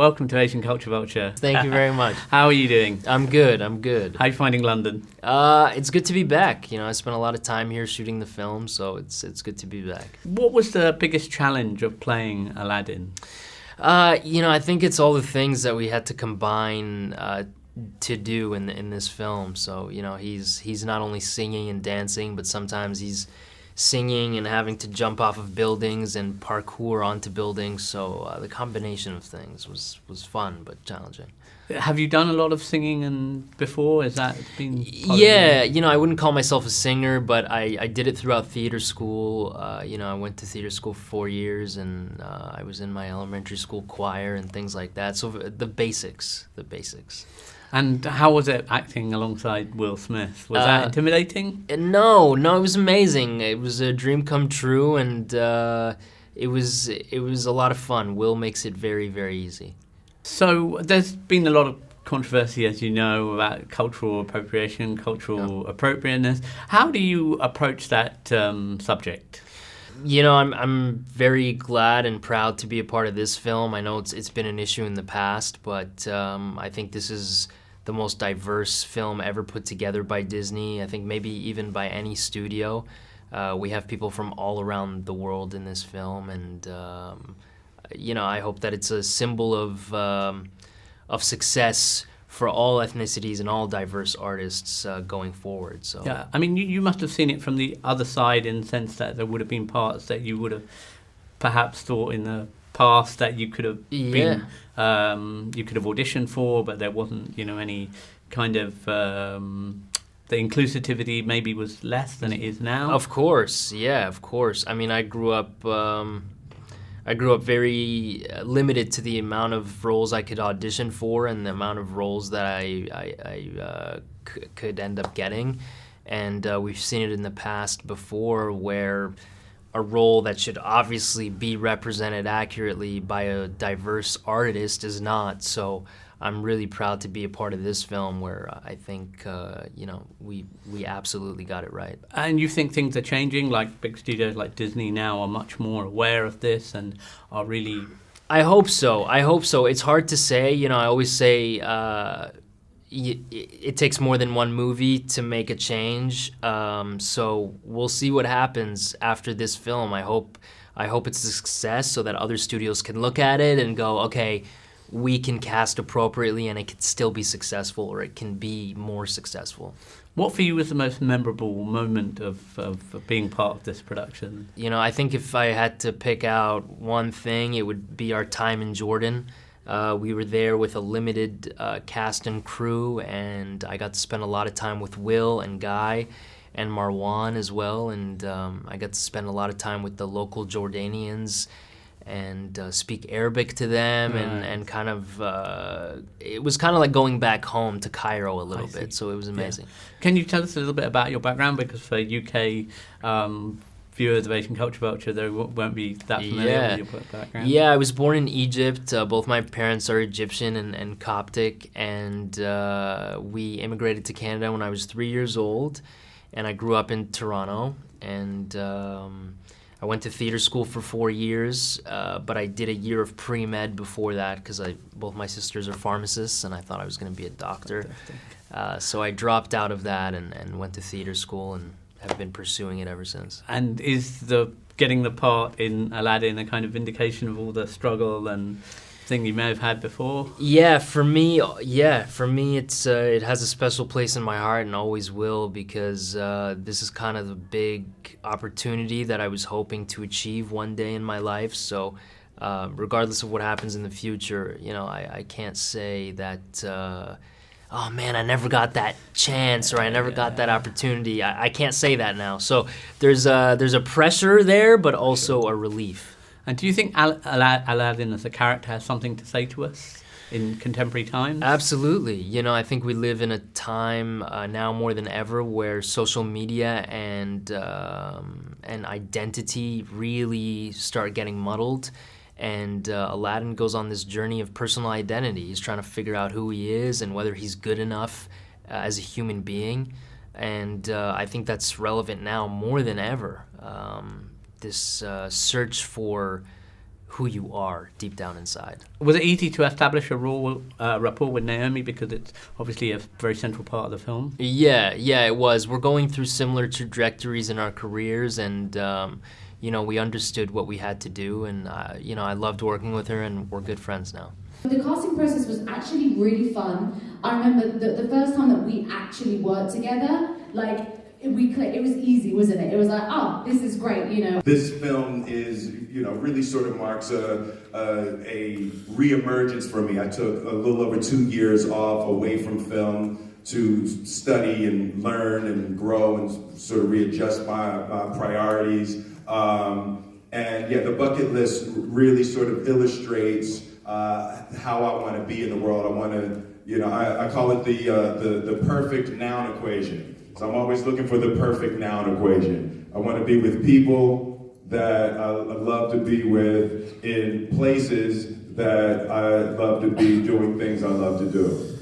welcome to Asian Culture Vulture. Thank you very much. How are you doing? I'm good. How are you finding London? It's good to be back. I spent a lot of time here shooting the film, so it's good to be back. What was the biggest challenge of playing Aladdin? I think it's all the things that we had to combine to do in this film. So, he's not only singing and dancing, but sometimes he's singing and having to jump off of buildings and parkour onto buildings. So the combination of things was fun but challenging. Have you done a lot of singing before? Has that been Yeah, I wouldn't call myself a singer, but I did it throughout theater school. I went to theater school for 4 years, and I was in my elementary school choir and things like that. So the basics. And how was it acting alongside Will Smith? Was that intimidating? No, it was amazing. It was a dream come true, and it was a lot of fun. Will makes it very, very easy. So there's been a lot of controversy, as you know, about cultural appropriation, cultural appropriateness. How do you approach that subject? I'm very glad and proud to be a part of this film. I know it's been an issue in the past, but I think this is the most diverse film ever put together by Disney. I think maybe even by any studio. We have people from all around the world in this film, and I hope that it's a symbol of success for all ethnicities and all diverse artists going forward. So yeah, I mean, you must have seen it from the other side in the sense that there would have been parts that you would have perhaps thought in the past that you could have been you could have auditioned for, but there wasn't any kind of the inclusivity maybe was less than it is now. Of course. I mean, I grew up very limited to the amount of roles I could audition for and the amount of roles that I could end up getting. And we've seen it in the past before where a role that should obviously be represented accurately by a diverse artist is not. So I'm really proud to be a part of this film where I think, we absolutely got it right. And you think things are changing, like big studios like Disney now are much more aware of this and are really... I hope so. It's hard to say. I always say it takes more than one movie to make a change. So we'll see what happens after this film. I hope it's a success so that other studios can look at it and go, okay, we can cast appropriately and it can still be successful, or it can be more successful. What for you was the most memorable moment of being part of this production? I think if I had to pick out one thing, it would be our time in Jordan. We were there with a limited cast and crew, and I got to spend a lot of time with Will and Guy and Marwan as well, and I got to spend a lot of time with the local Jordanians and speak Arabic to them, right. and kind of, it was kind of like going back home to Cairo a little bit, so it was amazing. Yeah. Can you tell us a little bit about your background? Because for UK viewers of Asian Culture Vulture, they won't be that familiar with your background. Yeah, I was born in Egypt. Both my parents are Egyptian and Coptic, and we immigrated to Canada when I was 3 years old, and I grew up in Toronto, and I went to theater school for 4 years, but I did a year of pre-med before that because both my sisters are pharmacists, and I thought I was going to be a doctor. So I dropped out of that and went to theater school and have been pursuing it ever since. And is getting the part in Aladdin a kind of indication of all the struggle and thing you may have had before? Yeah, for me, it's it has a special place in my heart and always will, because this is kind of the big opportunity that I was hoping to achieve one day in my life. So regardless of what happens in the future, I can't say that, oh man, I never got that chance, or I never got that opportunity. I can't say that now. So there's a pressure there, but also a relief. And do you think Aladdin as a character has something to say to us in contemporary times? Absolutely. I think we live in a time now more than ever where social media and identity really start getting muddled. And Aladdin goes on this journey of personal identity. He's trying to figure out who he is and whether he's good enough as a human being. And I think that's relevant now more than ever. This search for who you are deep down inside. Was it easy to establish a raw rapport with Naomi, because it's obviously a very central part of the film? Yeah, it was. We're going through similar trajectories in our careers, and we understood what we had to do, and I loved working with her, and we're good friends now. The casting process was actually really fun. I remember the first time that we actually worked together, we clicked. It was easy, wasn't it? It was like, oh, this is great, This film is, really sort of marks a re-emergence for me. I took a little over 2 years off away from film to study and learn and grow and sort of readjust my priorities. The bucket list really sort of illustrates how I want to be in the world. I want to, I call it the perfect noun equation. So I'm always looking for the perfect noun equation. I want to be with people that I love to be with, in places that I love to be, doing things I love to do.